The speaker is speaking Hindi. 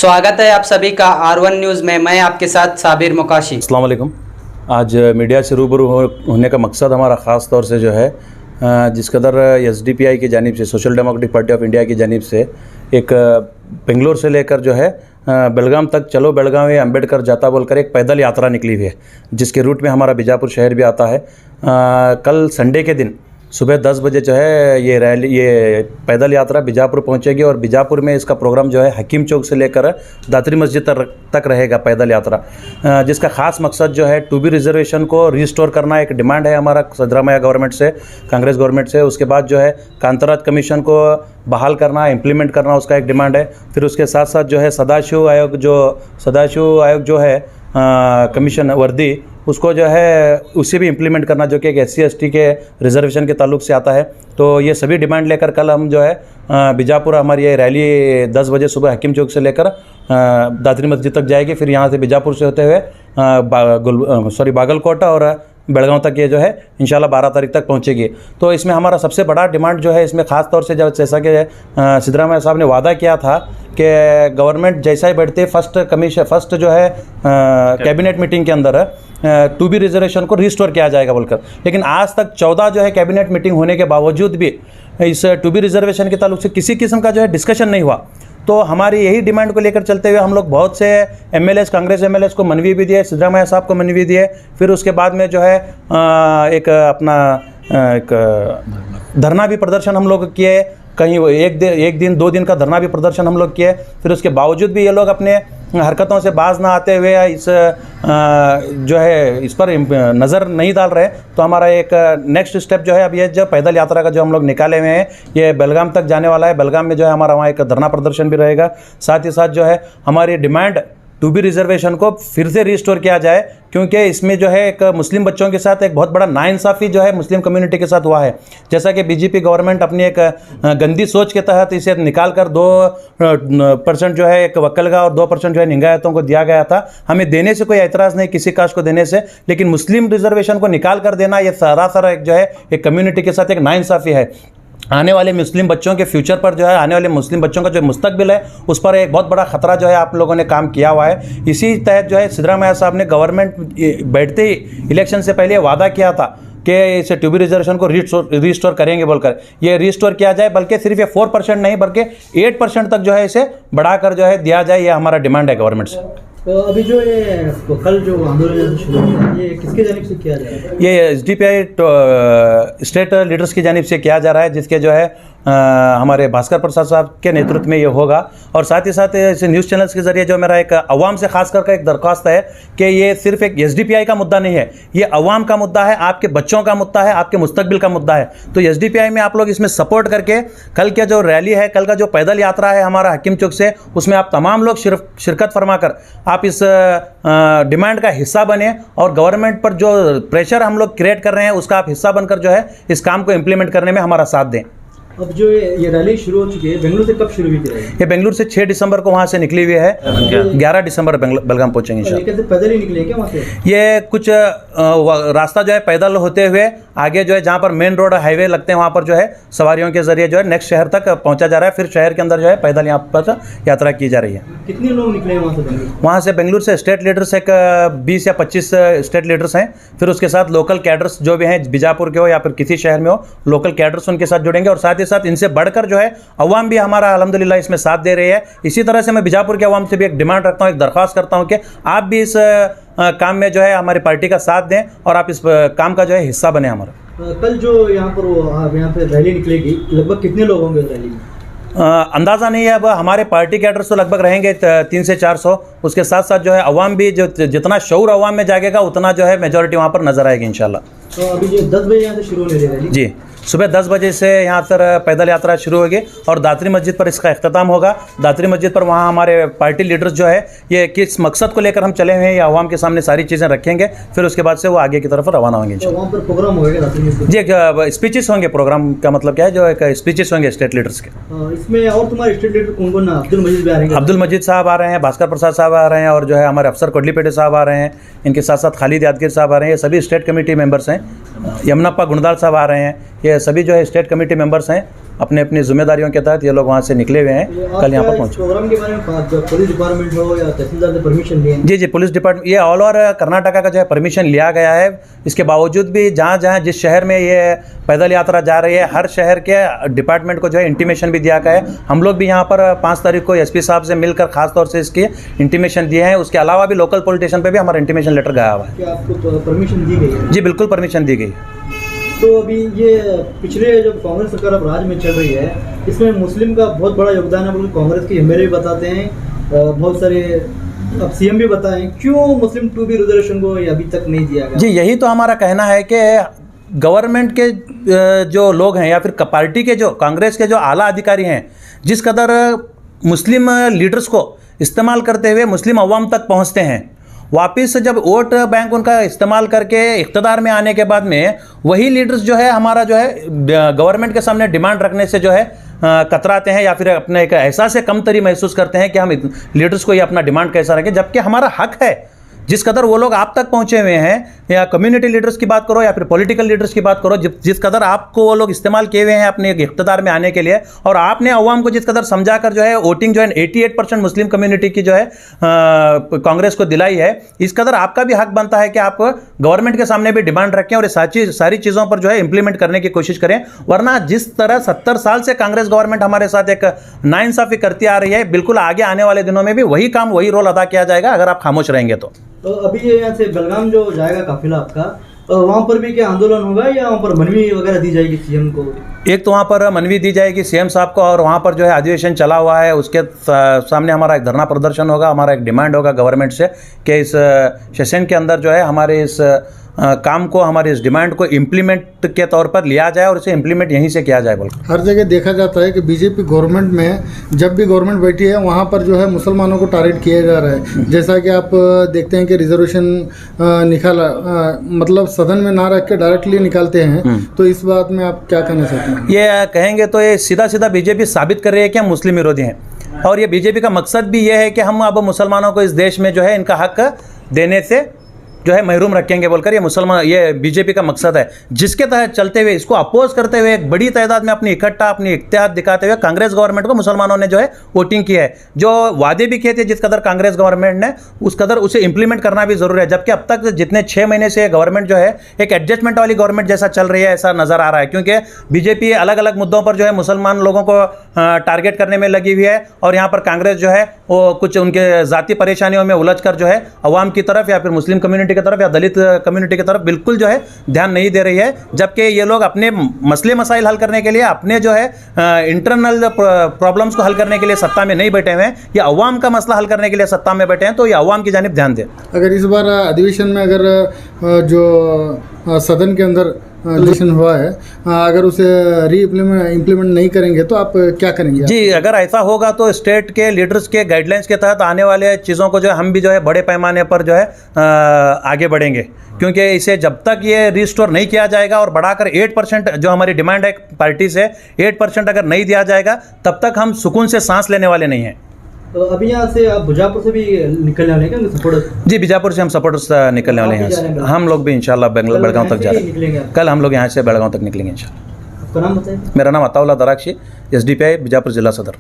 स्वागत है आप सभी का R1 न्यूज़ में। मैं आपके साथ साबिर मुकाशी। अस्सलाम वालेकुम। आज मीडिया से रूबरू होने का मकसद हमारा ख़ास तौर से जो है जिस कदर SDPI की जानिब से, social democratic party of India की जानिब से एक बेंगलोर से लेकर जो है बेलगाम तक चलो बेलगावी अम्बेडकर जाता बोलकर एक पैदल यात्रा निकली हुई है, जिसके रूट में हमारा बीजापुर शहर भी आता है। कल संडे के दिन सुबह 10 बजे जो है ये पैदल यात्रा बीजापुर पहुंचेगी और बीजापुर में इसका प्रोग्राम जो है हकीम चौक से लेकर दातरी मस्जिद तक रहेगा पैदल यात्रा, जिसका ख़ास मकसद जो है 2B रिजर्वेशन को रिस्टोर करना एक डिमांड है हमारा सिद्धरामैया गवर्नमेंट से, कांग्रेस गवर्नमेंट से। उसके बाद जो है कांताराज कमीशन को बहाल करना, इम्प्लीमेंट करना, उसका एक डिमांड है। फिर उसके साथ साथ जो है सदाशिव आयोग जो है कमीशन वर्दी, उसको जो है उसे भी इम्प्लीमेंट करना, जो कि एक SC/ST के रिजर्वेशन के ताल्लुक से आता है। तो ये सभी डिमांड लेकर कल हम जो है बीजापुर हमारी ये रैली 10 बजे सुबह हकीम चौक से लेकर दातरी मस्जिद तक जाएगी। फिर यहाँ से बीजापुर से होते हुए बागलकोट और बेलगांव तक ये जो है इंशाल्लाह 12 तारीख तक पहुँचेगी। तो इसमें हमारा सबसे बड़ा डिमांड जो है इसमें ख़ास तौर से जैसा कि सिद्धरामैया साहब ने वादा किया था कि गवर्नमेंट जैसा ही बढ़ते फर्स्ट जो है कैबिनेट मीटिंग के अंदर 2B रिजर्वेशन को रिस्टोर किया जाएगा बोलकर, लेकिन आज तक 14 जो है कैबिनेट मीटिंग होने के बावजूद भी इस 2B रिजर्वेशन के ताल्लुक से किसी किस्म का जो है डिस्कशन नहीं हुआ। तो हमारी यही डिमांड को लेकर चलते हुए हम लोग बहुत से MLAs, कांग्रेस MLAs को मनवी भी दिए, सिद्धरामैया साहब को मनवी दिए। फिर उसके बाद में जो है एक धरना भी प्रदर्शन हम लोग किए, कहीं एक दिन 2 दिन का धरना भी प्रदर्शन हम लोग किए। फिर उसके बावजूद भी ये लोग अपने हरकतों से बाज ना आते हुए इस पर नज़र नहीं डाल रहे। तो हमारा एक नेक्स्ट स्टेप जो है अब ये जो पैदल यात्रा का जो हम लोग निकाले हुए हैं ये बेलगाम तक जाने वाला है। बेलगाम में जो है हमारा वहाँ एक धरना प्रदर्शन भी रहेगा। साथ ही साथ जो है हमारी डिमांड 2B रिजर्वेशन को फिर से रिस्टोर किया जाए, क्योंकि इसमें जो है एक मुस्लिम बच्चों के साथ एक बहुत बड़ा नाइंसाफ़ी जो है मुस्लिम कम्युनिटी के साथ हुआ है। जैसा कि BJP गवर्नमेंट अपनी एक गंदी सोच के तहत इसे निकाल कर 2% जो है एक वक्कलगा और 2% जो है लिंगायतों को दिया गया था। हमें देने से कोई एतराज़ नहीं किसी कास्ट को देने से, लेकिन मुस्लिम रिजर्वेशन को निकाल कर देना ये सरासर एक जो है एक कम्युनिटी के साथ एक नाइंसाफ़ी है। आने वाले मुस्लिम बच्चों के फ्यूचर पर जो है, आने वाले मुस्लिम बच्चों का जो मुस्तकबिल है उस पर एक बहुत बड़ा खतरा जो है आप लोगों ने काम किया हुआ है। इसी तहत जो है सिद्धरामैया साहब ने गवर्नमेंट बैठते ही इलेक्शन से पहले वादा किया था कि इसे 2B रिजर्वेशन को रिस्टोर करेंगे बोलकर। ये रिस्टोर किया जाए, बल्कि सिर्फ ये 4% नहीं बल्कि 8% तक जो है इसे बढ़ाकर जो है दिया जाए, ये हमारा डिमांड है गवर्नमेंट से। तो अभी जो ये कल जो आंदोलन शुरू हुआ ये किसके जानिब से किया जा रहा है? ये SDPI स्टेट लीडर्स की जानिब से किया जा रहा है, जिसके जो है हमारे भास्कर प्रसाद साहब के नेतृत्व में ये होगा। और साथ ही साथ इस न्यूज़ चैनल्स के ज़रिए जो मेरा एक अवाम से खास करके एक दरख्वास्त है कि ये सिर्फ एक SDPI का मुद्दा नहीं है, ये अवाम का मुद्दा है, आपके बच्चों का मुद्दा है, आपके मुस्तकबिल का मुद्दा है। तो SDPI में आप लोग इसमें सपोर्ट करके कल का जो रैली है, कल का जो पैदल यात्रा है हमारा हकीम चौक से, उसमें आप तमाम लोग शिरकत फरमा कर आप इस डिमांड का हिस्सा बने और गवर्नमेंट पर जो प्रेशर हम लोग क्रिएट कर रहे हैं उसका आप हिस्सा बनकर जो है इस काम को इम्प्लीमेंट करने में हमारा साथ दें। अब जो ये रैली शुरू हो चुकी है, बेंगलुरु से कब शुरू हुई थी? ये बेंगलुरु से 6 दिसंबर को वहाँ से निकली हुई है, 11 दिसंबर बेलगाम पहुँचेंगे इंशाल्लाह। पैदल ही निकले क्या वहाँ से? ये कुछ रास्ता जो है पैदल होते हुए आगे जो है जहाँ पर मेन रोड हाईवे लगते हैं वहाँ पर जो है सवारियों के जरिए जो है नेक्स्ट शहर तक पहुँचा जा रहा है। फिर शहर के अंदर जो है पैदल यहाँ पर यात्रा की जा रही है। कितने लोग निकले वहाँ से? वहाँ से बेंगलुरु से स्टेट लीडर्स एक 20 या 25 स्टेट लीडर्स हैं। फिर उसके साथ लोकल कैडर्स जो भी हैं, बीजापुर के हो या फिर किसी शहर में हो, लोकल कैडर्स उनके साथ जुड़ेंगे। और साथ ही साथ इनसे बढ़कर जो है अवाम भी हमारा अल्हम्दुलिल्लाह इसमें साथ दे रही है। इसी तरह से मैं बीजापुर के अवाम से भी एक डिमांड रखता हूँ, एक दरख्वास्त करता हूँ कि आप भी इस काम में जो है हमारी पार्टी का साथ दें और आप इस काम का जो है हिस्सा बने हमारा। कल जो यहाँ पर रैली निकलेगी, लगभग कितने लोग होंगे रैली में? अंदाज़ा नहीं है। अब हमारे पार्टी कैडर्स तो लगभग रहेंगे 300 से 400। उसके साथ साथ जो है अवाम भी, जो जितना शऊर अवाम में जागेगा उतना जो है मेजॉरिटी वहाँ पर नजर आएगी इंशाल्लाह। तो अभी ये 10 बजे यहाँ से शुरू होने रैली? जी, सुबह 10 बजे से यहाँ पर पैदल यात्रा शुरू होगी और दातरी मस्जिद पर इसका अख्ताम होगा। दातरी मस्जिद पर वहाँ हमारे पार्टी लीडर्स जो है ये किस मकसद को लेकर हम चले हुए हैं, या अवाम के सामने सारी चीज़ें रखेंगे। फिर उसके बाद से वो आगे की तरफ रवाना होंगे। तो वहाँ पर प्रोग्राम होगा दातरी मस्जिद? जी, स्पीचेस होंगे। प्रोग्राम का मतलब क्या है, जो एक स्पीचेस होंगे स्टेट लीडर्स के। इसमें और तुम्हारे स्टेट लीडर कौन कौन? अब्दुल मजीद भी आ रहे हैं? अब्दुल मजीद साहब आ रहे हैं, भास्कर प्रसाद साहब आ रहे हैं, और जो है हमारे अफसर कोडलीपेटे साहब आ रहे हैं। इनके साथ साथ खालिद यादगिर साहब आ रहे हैं। ये सभी स्टेट कमेटी मेंबर्स हैं। यमुनाप्पा गुणदाल साहब आ रहे हैं। ये सभी जो है स्टेट कमेटी मेंबर्स हैं, अपने अपनी जिम्मेदारियों के तहत ये लोग वहाँ से निकले हुए हैं, कल यहाँ पर पहुँचे। प्रोग्राम के बारे में पुलिस डिपार्टमेंट हो या तहसीलदार से परमिशन लिए? जी, पुलिस डिपार्टमेंट, ये ऑल ओवर कर्नाटका का जो है परमिशन लिया गया है। इसके बावजूद भी जहाँ जहाँ जिस शहर में ये पैदल यात्रा जा रही है, हर शहर के डिपार्टमेंट को जो है इंटीमेशन भी दिया गया है। हम लोग भी यहाँ पर 5 तारीख को एसपी साहब से मिलकर खास तौर से इसकी इंटीमेशन दिए हैं। उसके अलावा भी लोकल पुलिस स्टेशन पर भी हमारा इंटीमेशन लेटर गया हुआ है। क्या आपको परमिशन दी गई है? जी बिल्कुल परमिशन दी गई। तो अभी ये पिछले जो कांग्रेस सरकार अब राज्य में चल रही है, इसमें मुस्लिम का बहुत बड़ा योगदान है, बल्कि कांग्रेस के एमएलए भी बताते हैं, बहुत सारे अब सीएम भी बताएं, क्यों मुस्लिम 2B रिजर्वेशन को ये अभी तक नहीं दिया गया? जी यही तो हमारा कहना है कि गवर्नमेंट के जो लोग हैं या फिर पार्टी के जो कांग्रेस के जो आला अधिकारी हैं, जिस कदर मुस्लिम लीडर्स को इस्तेमाल करते हुए मुस्लिम अवाम तक पहुंचते हैं, वापस जब वोट बैंक उनका इस्तेमाल करके इक़्तिदार में आने के बाद में वही लीडर्स जो है हमारा जो है गवर्नमेंट के सामने डिमांड रखने से जो है कतराते हैं या फिर अपने एक एहसास से कमतरी महसूस करते हैं कि हम लीडर्स को ये अपना डिमांड कैसा रखें, जबकि हमारा हक है। जिस कदर वो लोग आप तक पहुंचे हुए हैं, या कम्युनिटी लीडर्स की बात करो या फिर पॉलिटिकल लीडर्स की बात करो, जिस कदर आपको वो लोग इस्तेमाल किए हुए हैं अपने इक़्तिदार में आने के लिए, और आपने अवाम को जिस कदर समझाकर जो है वोटिंग जो है 88% मुस्लिम कम्युनिटी की जो है कांग्रेस को दिलाई है, इस कदर आपका भी हक बनता है कि आप गवर्नमेंट के सामने भी डिमांड रखें और सारी चीज़ों पर जो है इंप्लीमेंट करने की कोशिश करें। वरना जिस तरह 70 साल से कांग्रेस गवर्नमेंट हमारे साथ एक नाइंसाफ़ी करती आ रही है, बिल्कुल आगे आने वाले दिनों में भी वही काम वही रोल अदा किया जाएगा अगर आप खामोश रहेंगे तो अभी ये यहाँ से बेलगाम जो जाएगा काफिला आपका, वहाँ पर भी क्या आंदोलन होगा या वहाँ पर मनवी वगैरह दी जाएगी सीएम को? एक तो वहाँ पर मनवी दी जाएगी सीएम साहब को, और वहाँ पर जो है अधिवेशन चला हुआ है उसके सामने हमारा एक धरना प्रदर्शन होगा। हमारा एक डिमांड होगा गवर्नमेंट से कि इस सेशन के अंदर जो है हमारे इस काम को, हमारे इस डिमांड को इम्प्लीमेंट के तौर पर लिया जाए और इसे इम्प्लीमेंट यहीं से किया जाए। बोल हर जगह देखा जाता है कि बीजेपी गवर्नमेंट में जब भी गवर्नमेंट बैठी है वहाँ पर जो है मुसलमानों को टारगेट किया जा रहा है। जैसा कि आप देखते हैं कि रिजर्वेशन निकाला, मतलब सदन में ना रख के डायरेक्टली निकालते हैं, तो इस बात में आप क्या कहना चाहते हैं? ये कहेंगे तो ये सीधा सीधा बीजेपी साबित कर रही है कि हम मुस्लिम विरोधी हैं, और ये बीजेपी का मकसद भी ये है कि हम अब मुसलमानों को इस देश में जो है इनका हक देने से जो है महरूम रखेंगे बोलकर ये बीजेपी का मकसद है, जिसके तहत चलते हुए इसको अपोज करते हुए एक बड़ी तादाद में अपनी इत्तेहाद दिखाते हुए कांग्रेस गवर्नमेंट को मुसलमानों ने जो है वोटिंग की है। जो वादे भी किए थे जिस कदर कांग्रेस गवर्नमेंट ने, उस कदर उसे इंप्लीमेंट करना भी जरूरी है। जबकि अब तक जितने 6 महीने से गवर्नमेंट जो है एक एडजस्टमेंट वाली गवर्नमेंट जैसा चल रही है, ऐसा नजर आ रहा है, क्योंकि बीजेपी अलग अलग मुद्दों पर जो है मुसलमान लोगों को टारगेट करने में लगी हुई है, और यहाँ पर कांग्रेस जो है वो कुछ उनके जाती परेशानियों में उलझ कर जो है अवाम की तरफ या फिर मुस्लिम कम्युनिटी की तरफ या दलित कम्युनिटी की तरफ बिल्कुल जो है ध्यान नहीं दे रही है। जबकि ये लोग अपने मसले मसाइल हल करने के लिए, अपने जो है इंटरनल प्रॉब्लम्स को हल करने के लिए सत्ता में नहीं बैठे हुए हैं, या अवाम का मसला हल करने के लिए सत्ता में बैठे हैं, तो ये अवाम की जानिब ध्यान दें। अगर इस बार अधिवेशन में अगर जो सदन के अंदर अधिवेशन हुआ है, अगर उसे इम्प्लीमेंट नहीं करेंगे तो आप क्या करेंगे? जी अगर ऐसा होगा तो स्टेट के लीडर्स के गाइडलाइंस के तहत आने वाले चीज़ों को जो है हम भी जो है बड़े पैमाने पर जो है आगे बढ़ेंगे, क्योंकि इसे जब तक ये रिस्टोर नहीं किया जाएगा और बढ़ाकर 8% जो हमारी डिमांड है पार्टी से 8% अगर नहीं दिया जाएगा, तब तक हम सुकून से सांस लेने वाले नहीं हैं। तो अभी यहाँ से आप बीजापुर से भी निकलने वाले हैं सपोर्टर्स? जी बीजापुर से हम सपोर्टर्स निकलने वाले हैं यहाँ से। हम लोग भी इंशाल्लाह बेलगांव तक जा रहे हैं। कल हम लोग यहाँ से बेलगांव तक निकलेंगे इंशाल्लाह। आपका नाम बताइए। मेरा नाम अताउल्लाह दराक्षी, SDPI बीजापुर जिला सदर।